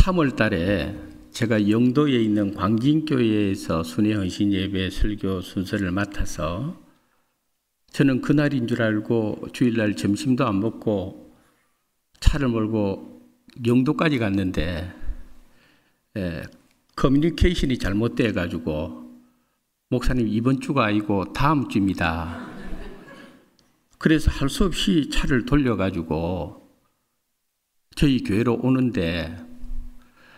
3월 달에 제가 영도에 있는 광진교회에서 순회헌신 예배 설교 순서를 맡아서 저는 그날인 줄 알고 주일날 점심도 안 먹고 차를 몰고 영도까지 갔는데 커뮤니케이션이 잘못돼 가지고 목사님 이번 주가 아니고 다음 주입니다. 그래서 할 수 없이 차를 돌려가지고 저희 교회로 오는데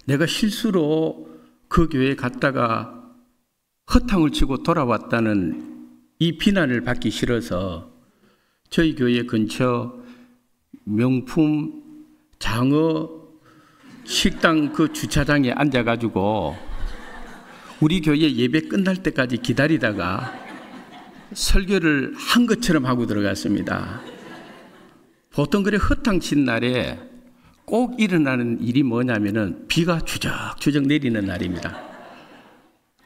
내가 실수로 그 교회에 갔다가 허탕을 치고 돌아왔다는 이 비난을 받기 싫어서 저희 교회 근처 명품 장어 식당 그 주차장에 앉아가지고 우리 교회 예배 끝날 때까지 기다리다가 설교를 한 것처럼 하고 들어갔습니다. 보통 그래 허탕친 날에 꼭 일어나는 일이 뭐냐면은 비가 추적추적 내리는 날입니다.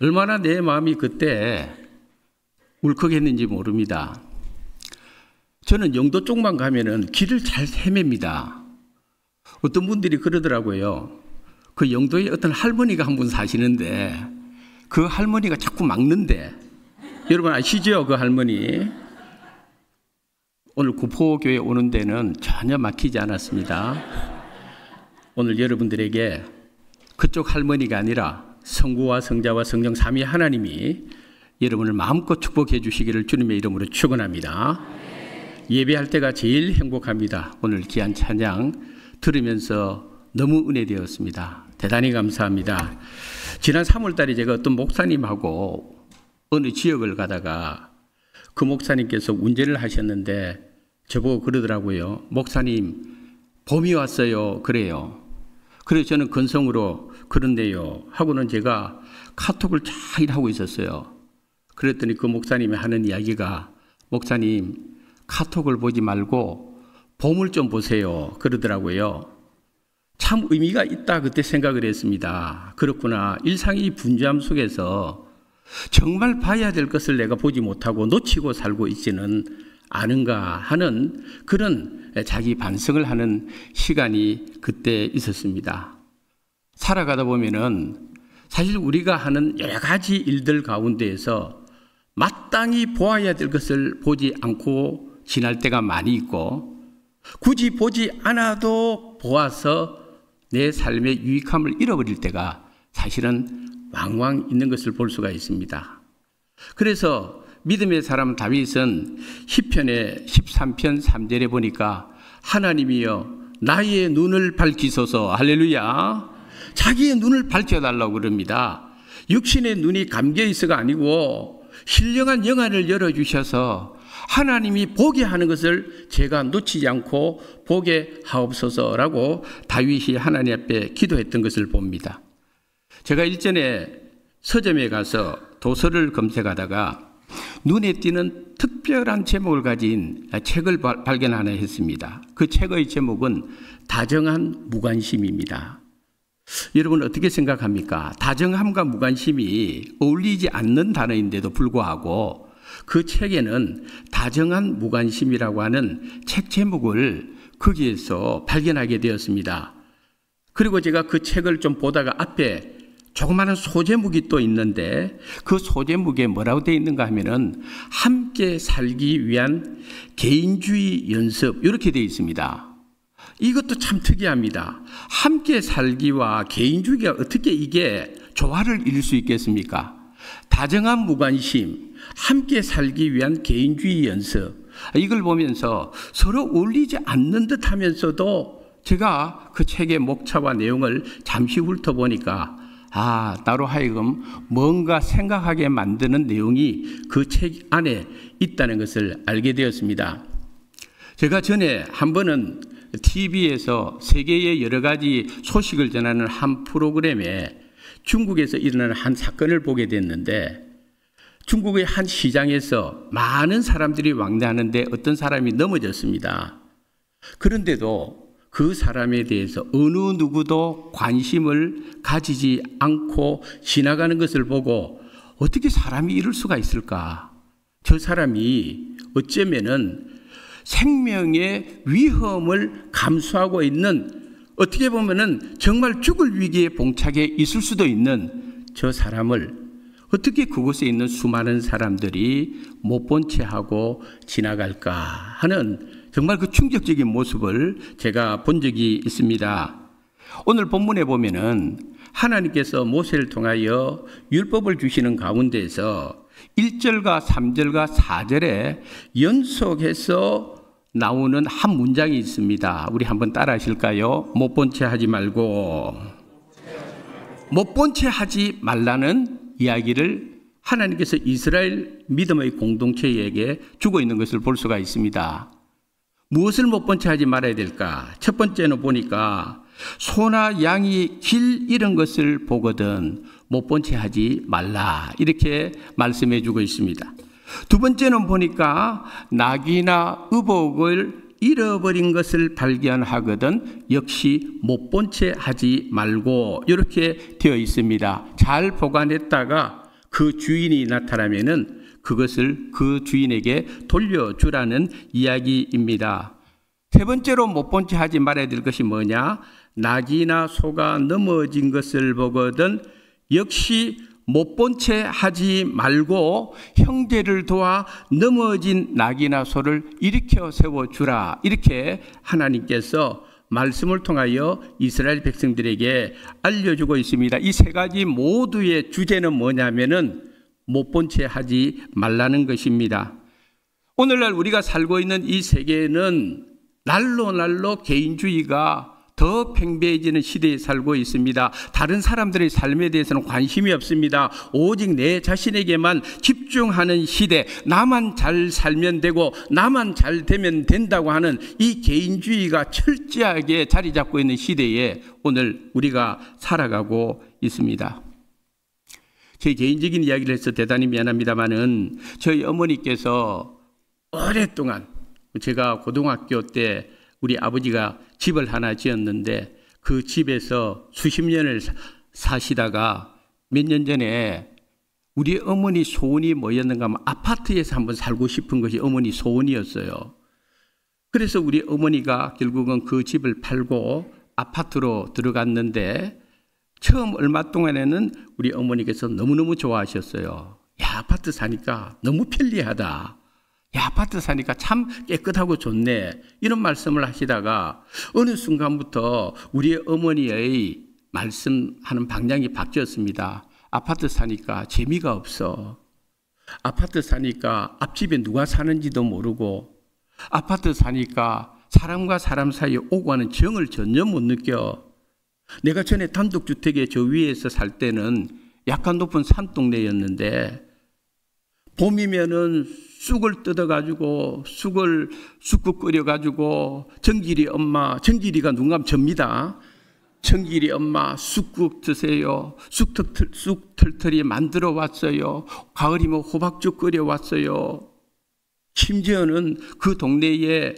얼마나 내 마음이 그때 울컥했는지 모릅니다. 저는 영도 쪽만 가면은 길을 잘 헤맵니다. 어떤 분들이 그러더라고요. 그 영도에 어떤 할머니가 한 분 사시는데 그 할머니가 자꾸 막는데, 여러분 아시죠? 그 할머니. 오늘 구포교회 오는 데는 전혀 막히지 않았습니다. 오늘 여러분들에게 그쪽 할머니가 아니라 성부와 성자와 성령 삼위 하나님이 여러분을 마음껏 축복해 주시기를 주님의 이름으로 축원합니다. 예배할 때가 제일 행복합니다. 오늘 귀한 찬양 들으면서 너무 은혜되었습니다. 대단히 감사합니다. 지난 3월 달에 제가 어떤 목사님하고 어느 지역을 가다가 그 목사님께서 운전을 하셨는데 저보고 그러더라고요. 목사님 봄이 왔어요. 그래요. 그래서 저는 건성으로 그런데요 하고는 제가 카톡을 잘 하고 있었어요. 그랬더니 그 목사님이 하는 이야기가, 목사님 카톡을 보지 말고 봄을 좀 보세요 그러더라고요. 참 의미가 있다 그때 생각을 했습니다. 그렇구나. 일상이 분주함 속에서 정말 봐야 될 것을 내가 보지 못하고 놓치고 살고 있지는 않은가 하는 그런 자기 반성을 하는 시간이 그때 있었습니다. 살아가다 보면은 사실 우리가 하는 여러 가지 일들 가운데에서 마땅히 보아야 될 것을 보지 않고 지날 때가 많이 있고, 굳이 보지 않아도 보아서 내 삶의 유익함을 잃어버릴 때가 사실은 왕왕 있는 것을 볼 수가 있습니다. 그래서 믿음의 사람 다윗은 시편의 13편 3절에 보니까 하나님이여 나의 눈을 밝히소서, 할렐루야, 자기의 눈을 밝혀달라고 그럽니다. 육신의 눈이 감겨있어가 아니고 신령한 영안을 열어주셔서 하나님이 보게 하는 것을 제가 놓치지 않고 보게 하옵소서라고 다윗이 하나님 앞에 기도했던 것을 봅니다. 제가 일전에 서점에 가서 도서를 검색하다가 눈에 띄는 특별한 제목을 가진 책을 발견하나 했습니다. 그 책의 제목은 다정한 무관심입니다. 여러분 어떻게 생각합니까? 다정함과 무관심이 어울리지 않는 단어인데도 불구하고 그 책에는 다정한 무관심이라고 하는 책 제목을 거기에서 발견하게 되었습니다. 그리고 제가 그 책을 좀 보다가 앞에 조그마한 소제목이 또 있는데 그 소제목에 뭐라고 되어 있는가 하면은 함께 살기 위한 개인주의 연습, 이렇게 되어 있습니다. 이것도 참 특이합니다. 함께 살기와 개인주의가 어떻게 이게 조화를 이룰 수 있겠습니까? 다정한 무관심, 함께 살기 위한 개인주의 연습, 이걸 보면서 서로 어울리지 않는 듯 하면서도 제가 그 책의 목차와 내용을 잠시 훑어보니까 나로 하여금 뭔가 생각하게 만드는 내용이 그 책 안에 있다는 것을 알게 되었습니다. 제가 전에 한 번은 TV에서 세계의 여러 가지 소식을 전하는 한 프로그램에 중국에서 일어나는 한 사건을 보게 됐는데, 중국의 한 시장에서 많은 사람들이 왕래하는데 어떤 사람이 넘어졌습니다. 그런데도 그 사람에 대해서 어느 누구도 관심을 가지지 않고 지나가는 것을 보고 어떻게 사람이 이럴 수가 있을까? 저 사람이 어쩌면은 생명의 위험을 감수하고 있는 어떻게 보면은 정말 죽을 위기에 봉착해 있을 수도 있는 저 사람을 어떻게 그곳에 있는 수많은 사람들이 못 본 채 하고 지나갈까 하는 정말 그 충격적인 모습을 제가 본 적이 있습니다. 오늘 본문에 보면은 하나님께서 모세를 통하여 율법을 주시는 가운데에서 1절과 3절과 4절에 연속해서 나오는 한 문장이 있습니다. 우리 한번 따라 하실까요? 못 본 채 하지 말고. 못 본 채 하지 말라는 이야기를 하나님께서 이스라엘 믿음의 공동체에게 주고 있는 것을 볼 수가 있습니다. 무엇을 못 본 채 하지 말아야 될까? 첫 번째는 보니까 소나 양이 길 잃은 것을 보거든 못 본 채 하지 말라, 이렇게 말씀해 주고 있습니다. 두 번째는 보니까 낙이나 의복을 잃어버린 것을 발견하거든 역시 못 본 채 하지 말고, 이렇게 되어 있습니다. 잘 보관했다가 그 주인이 나타나면은 그것을 그 주인에게 돌려주라는 이야기입니다. 세 번째로 못 본 채 하지 말아야 될 것이 뭐냐? 낙이나 소가 넘어진 것을 보거든 역시 못 본 채 하지 말고 형제를 도와 넘어진 낙이나 소를 일으켜 세워주라, 이렇게 하나님께서 말씀을 통하여 이스라엘 백성들에게 알려주고 있습니다. 이 세 가지 모두의 주제는 뭐냐면은 못 본 채 하지 말라는 것입니다. 오늘날 우리가 살고 있는 이 세계는 날로 개인주의가 더 팽배해지는 시대에 살고 있습니다. 다른 사람들의 삶에 대해서는 관심이 없습니다. 오직 내 자신에게만 집중하는 시대, 나만 잘 살면 되고 나만 잘 되면 된다고 하는 이 개인주의가 철저하게 자리 잡고 있는 시대에 오늘 우리가 살아가고 있습니다. 제 개인적인 이야기를 해서 대단히 미안합니다만은 저희 어머니께서 오랫동안, 제가 고등학교 때 우리 아버지가 집을 하나 지었는데 그 집에서 수십 년을 사시다가 몇 년 전에 우리 어머니 소원이 뭐였는가 하면 아파트에서 한번 살고 싶은 것이 어머니 소원이었어요. 그래서 우리 어머니가 결국은 그 집을 팔고 아파트로 들어갔는데 처음 얼마 동안에는 우리 어머니께서 너무너무 좋아하셨어요. 야, 아파트 사니까 너무 편리하다. 야, 아파트 사니까 참 깨끗하고 좋네, 이런 말씀을 하시다가 어느 순간부터 우리 어머니의 말씀하는 방향이 바뀌었습니다. 아파트 사니까 재미가 없어. 아파트 사니까 앞집에 누가 사는지도 모르고, 아파트 사니까 사람과 사람 사이에 오고 가는 정을 전혀 못 느껴. 내가 전에 단독주택에 저 위에서 살 때는 약간 높은 산동네였는데 봄이면은 쑥을 뜯어가지고 쑥국 끓여가지고 정길이 엄마, 정길이가 눈감 접니다. 정길이 엄마 쑥국 드세요. 쑥 털털이 만들어 왔어요. 가을이면 호박죽 끓여 왔어요. 심지어는 그 동네에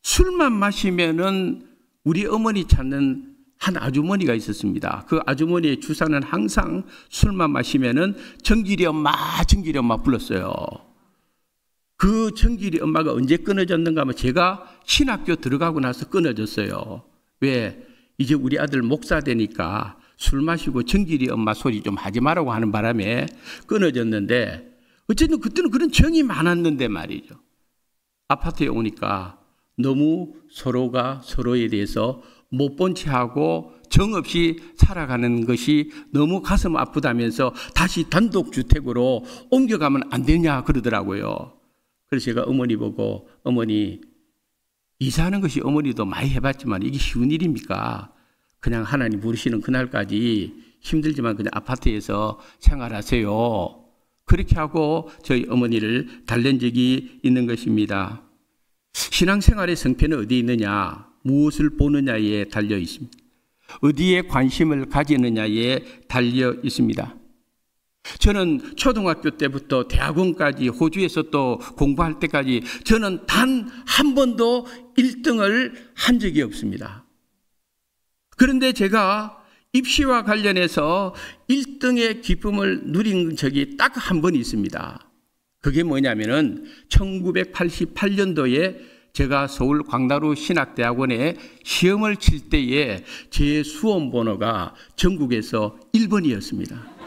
술만 마시면은 우리 어머니 찾는 한 아주머니가 있었습니다. 그 아주머니의 주사는 항상 술만 마시면은 정길이 엄마 불렀어요. 그 정길이 엄마가 언제 끊어졌는가 하면 제가 신학교 들어가고 나서 끊어졌어요. 왜? 이제 우리 아들 목사 되니까 술 마시고 정길이 엄마 소리 좀 하지 말라고 하는 바람에 끊어졌는데, 어쨌든 그때는 그런 정이 많았는데 말이죠. 아파트에 오니까 너무 서로가 서로에 대해서 못 본 채 하고 정없이 살아가는 것이 너무 가슴 아프다면서 다시 단독주택으로 옮겨가면 안 되냐 그러더라고요. 그래서 제가 어머니 보고, 어머니, 이사하는 것이 어머니도 많이 해봤지만 이게 쉬운 일입니까? 그냥 하나님 부르시는 그날까지 힘들지만 그냥 아파트에서 생활하세요. 그렇게 하고 저희 어머니를 달랜 적이 있는 것입니다. 신앙생활의 성패는 어디에 있느냐? 무엇을 보느냐에 달려 있습니다. 어디에 관심을 가지느냐에 달려 있습니다. 저는 초등학교 때부터 대학원까지 호주에서 또 공부할 때까지 저는 단 한 번도 1등을 한 적이 없습니다. 그런데 제가 입시와 관련해서 1등의 기쁨을 누린 적이 딱 한 번 있습니다. 그게 뭐냐면은 1988년도에 제가 서울 광나루 신학대학원에 시험을 칠 때에 제 수험 번호가 전국에서 1번이었습니다.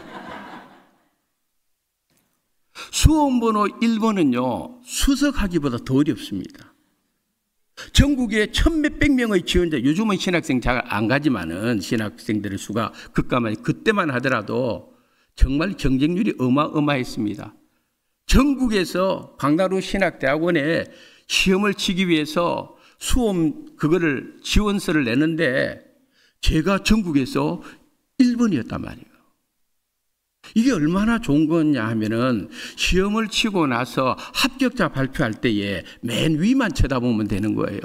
수험 번호 1번은요, 수석하기보다 더 어렵습니다. 전국에 1,몇백 명의 지원자, 요즘은 신학생 잘 안 가지만은 신학생들의 수가 급감하니 그때만 하더라도 정말 경쟁률이 어마어마했습니다. 전국에서 광나루 신학대학원에 시험을 치기 위해서 수험 그거를 지원서를 내는데 제가 전국에서 1번이었단 말이에요. 이게 얼마나 좋은 거냐 하면은 시험을 치고 나서 합격자 발표할 때에 맨 위만 쳐다보면 되는 거예요.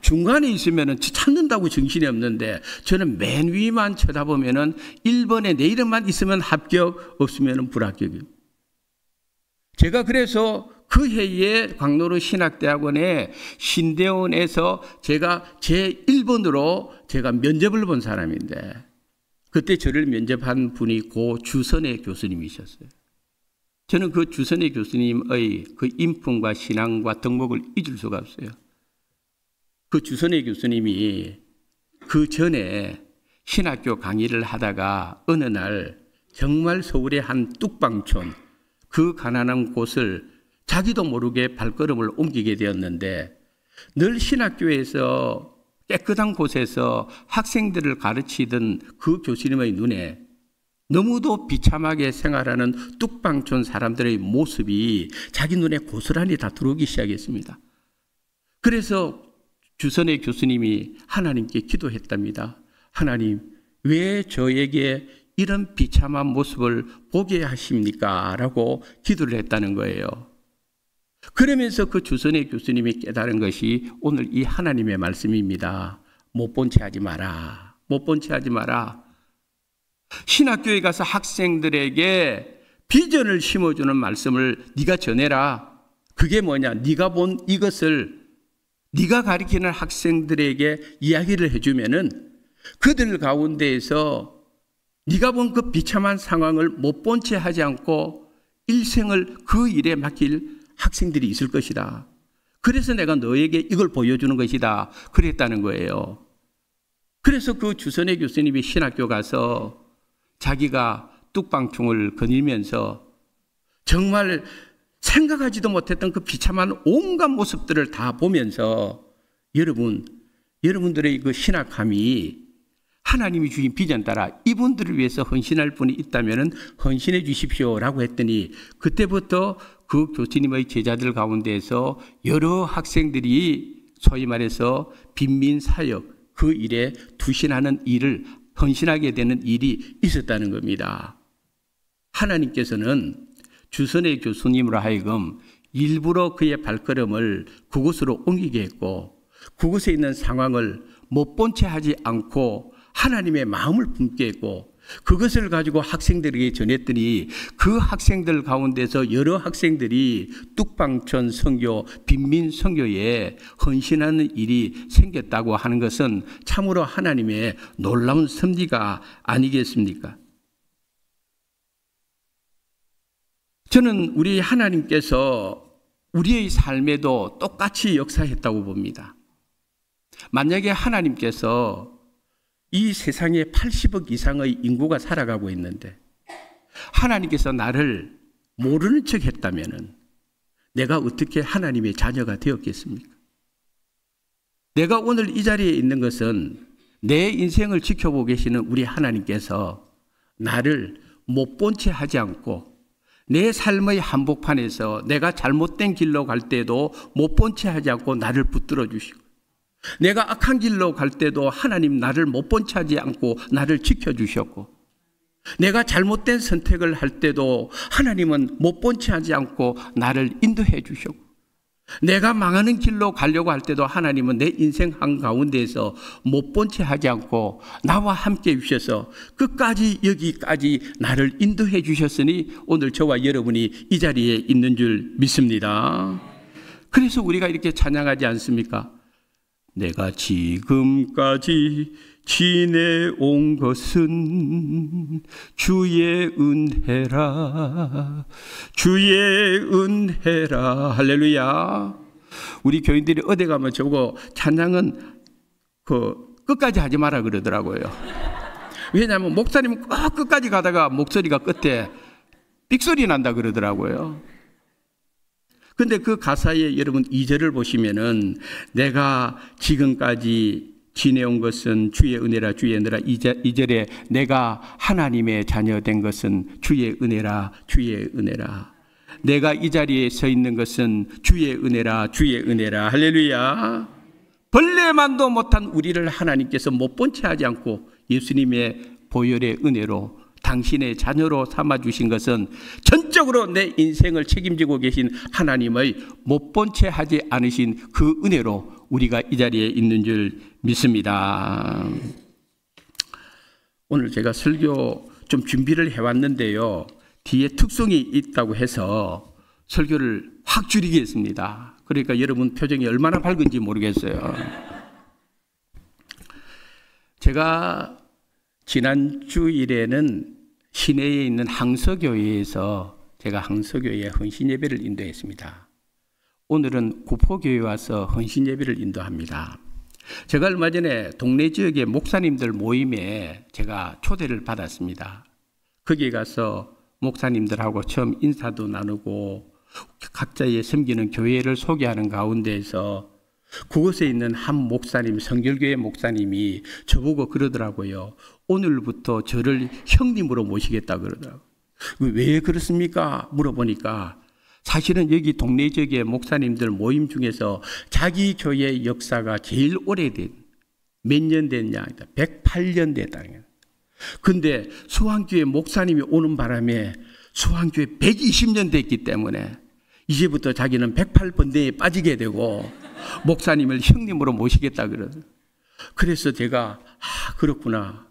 중간에 있으면은 찾는다고 정신이 없는데 저는 맨 위만 쳐다보면은 1번에 내 이름만 있으면 합격, 없으면은 불합격이에요. 제가 그래서 그 해에 광나루 신학대학원의 신대원에서 제가 제 1번으로 제가 면접을 본 사람인데 그때 저를 면접한 분이 고 주선의 교수님이셨어요. 저는 그 주선의 교수님의 그 인품과 신앙과 덕목을 잊을 수가 없어요. 그 주선의 교수님이 그 전에 신학교 강의를 하다가 어느 날 정말 서울의 한 뚝방촌, 그 가난한 곳을 자기도 모르게 발걸음을 옮기게 되었는데 늘 신학교에서 깨끗한 곳에서 학생들을 가르치던 그 교수님의 눈에 너무도 비참하게 생활하는 뚝방촌 사람들의 모습이 자기 눈에 고스란히 다 들어오기 시작했습니다. 그래서 주선의 교수님이 하나님께 기도했답니다. 하나님, 왜 저에게 이런 비참한 모습을 보게 하십니까? 라고 기도를 했다는 거예요. 그러면서 그 주선의 교수님이 깨달은 것이 오늘 이 하나님의 말씀입니다. 못 본 채 하지 마라. 못 본 채 하지 마라. 신학교에 가서 학생들에게 비전을 심어주는 말씀을 네가 전해라. 그게 뭐냐? 네가 본 이것을 네가 가르치는 학생들에게 이야기를 해주면은 그들 가운데에서 네가 본 그 비참한 상황을 못 본 채 하지 않고 일생을 그 일에 맡길 학생들이 있을 것이다. 그래서 내가 너에게 이걸 보여주는 것이다. 그랬다는 거예요. 그래서 그 주선의 교수님이 신학교 가서 자기가 뚝방충을 거닐면서 정말 생각하지도 못했던 그 비참한 온갖 모습들을 다 보면서 여러분들의 그 신학함이 하나님이 주신 비전 따라 이분들을 위해서 헌신할 분이 있다면 헌신해 주십시오라고 했더니 그때부터 그 교수님의 제자들 가운데에서 여러 학생들이 소위 말해서 빈민사역 그 일에 투신하는 일을 헌신하게 되는 일이 있었다는 겁니다. 하나님께서는 주선의 교수님으로 하여금 일부러 그의 발걸음을 그곳으로 옮기게 했고 그곳에 있는 상황을 못 본 채 하지 않고 하나님의 마음을 품게 했고 그것을 가지고 학생들에게 전했더니 그 학생들 가운데서 여러 학생들이 뚝방촌 선교, 빈민 선교에 헌신하는 일이 생겼다고 하는 것은 참으로 하나님의 놀라운 섭리가 아니겠습니까? 저는 우리 하나님께서 우리의 삶에도 똑같이 역사했다고 봅니다. 만약에 하나님께서 이 세상에 80억 이상의 인구가 살아가고 있는데 하나님께서 나를 모르는 척 했다면 내가 어떻게 하나님의 자녀가 되었겠습니까? 내가 오늘 이 자리에 있는 것은 내 인생을 지켜보고 계시는 우리 하나님께서 나를 못 본 채 하지 않고 내 삶의 한복판에서 내가 잘못된 길로 갈 때도 못 본 채 하지 않고 나를 붙들어 주시고 내가 악한 길로 갈 때도 하나님 나를 못 본 채 하지 않고 나를 지켜주셨고 내가 잘못된 선택을 할 때도 하나님은 못 본 채 하지 않고 나를 인도해 주셨고 내가 망하는 길로 가려고 할 때도 하나님은 내 인생 한가운데에서 못 본 채 하지 않고 나와 함께 해주셔서 끝까지 여기까지 나를 인도해 주셨으니 오늘 저와 여러분이 이 자리에 있는 줄 믿습니다. 그래서 우리가 이렇게 찬양하지 않습니까? 내가 지금까지 지내온 것은 주의 은혜라 주의 은혜라 할렐루야. 우리 교인들이 어디 가면 저거 찬양은 끝까지 하지 마라 그러더라고요. 왜냐하면 목사님은 꼭 끝까지 가다가 목소리가 끝에 삑소리 난다 그러더라고요. 근데 그 가사에 여러분 2절을 보시면은 내가 지금까지 지내온 것은 주의 은혜라 주의 은혜라 2절에 내가 하나님의 자녀 된 것은 주의 은혜라 주의 은혜라 내가 이 자리에 서 있는 것은 주의 은혜라 주의 은혜라 할렐루야. 벌레만도 못한 우리를 하나님께서 못 본 채 하지 않고 예수님의 보혈의 은혜로 당신의 자녀로 삼아주신 것은 전적으로 내 인생을 책임지고 계신 하나님의 못 본 채 하지 않으신 그 은혜로 우리가 이 자리에 있는 줄 믿습니다. 오늘 제가 설교 좀 준비를 해왔는데요. 뒤에 특성이 있다고 해서 설교를 확 줄이겠습니다. 그러니까 여러분 표정이 얼마나 밝은지 모르겠어요. 제가 지난 주일에는 시내에 있는 항서교회에서 제가 항서교회에 헌신예배를 인도했습니다. 오늘은 구포교회에 와서 헌신예배를 인도합니다. 제가 얼마 전에 동네 지역의 목사님들 모임에 제가 초대를 받았습니다. 거기에 가서 목사님들하고 처음 인사도 나누고 각자의 섬기는 교회를 소개하는 가운데에서 그곳에 있는 한 목사님, 성결교회 목사님이 저보고 그러더라고요. 오늘부터 저를 형님으로 모시겠다 그러더라고요. 왜 그렇습니까? 물어보니까 사실은 여기 동네 지역의 목사님들 모임 중에서 자기 교회 역사가 제일 오래된 몇 년 됐냐? 108년 됐다. 근데 수왕교회 목사님이 오는 바람에 수왕교회 120년 됐기 때문에 이제부터 자기는 108번대에 빠지게 되고 목사님을 형님으로 모시겠다 그러더라고요. 그래서 제가 그렇구나.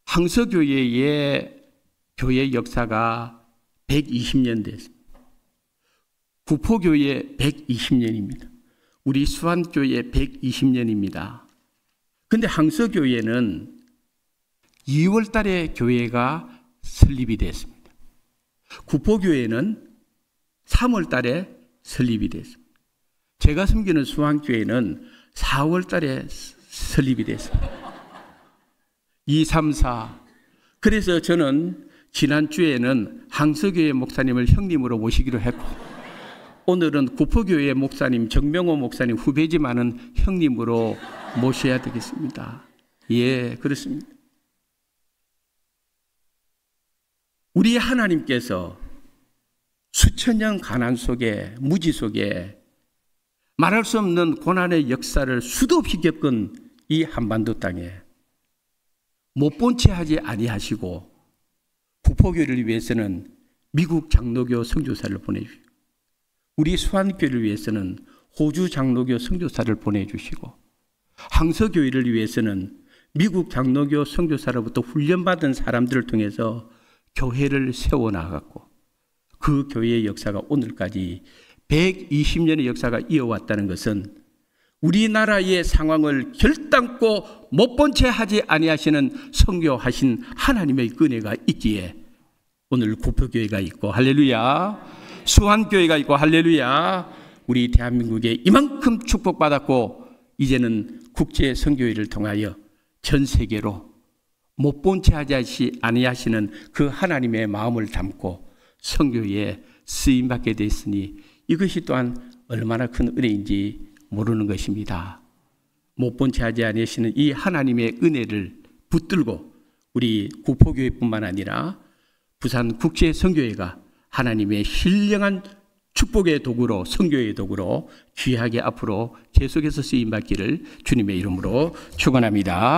항서교회의 교회 역사가 120년 됐습니다. 구포교회 120년입니다. 우리 수안교회 120년입니다. 근데 항서교회는 2월 달에 교회가 설립이 됐습니다. 구포교회는 3월 달에 설립이 됐습니다. 제가 섬기는 수안교회는 4월 달에 설립이 됐습니다. 2, 3, 4. 그래서 저는 지난주에는 항서교회 목사님을 형님으로 모시기로 했고 오늘은 구포교회 목사님 정명호 목사님 후배지만은 형님으로 모셔야 되겠습니다. 예, 그렇습니다. 우리 하나님께서 수천 년 가난 속에 무지 속에 말할 수 없는 고난의 역사를 수도 없이 겪은 이 한반도 땅에 못 본 채 하지 아니하시고 구포교회를 위해서는 미국 장로교 선교사를 보내주시고 우리 수안교회를 위해서는 호주 장로교 선교사를 보내주시고 항서교회를 위해서는 미국 장로교 선교사로부터 훈련받은 사람들을 통해서 교회를 세워나갔고 그 교회의 역사가 오늘까지 120년의 역사가 이어왔다는 것은 우리나라의 상황을 결단코 못 본 채 하지 아니하시는 선교하신 하나님의 은혜가 있기에 오늘 구포교회가 있고 할렐루야, 수안교회가 있고 할렐루야, 우리 대한민국에 이만큼 축복받았고 이제는 국제 선교회를 통하여 전 세계로 못 본 채 하지 아니하시는 그 하나님의 마음을 담고 선교에 쓰임받게 됐으니 이것이 또한 얼마나 큰 은혜인지 모르는 것입니다. 못 본 채 하지 아니하시는 이 하나님의 은혜를 붙들고 우리 구포교회뿐만 아니라 부산 국제 선교회가 하나님의 신령한 축복의 도구로 선교의 도구로 귀하게 앞으로 계속해서 쓰임받기를 주님의 이름으로 축원합니다.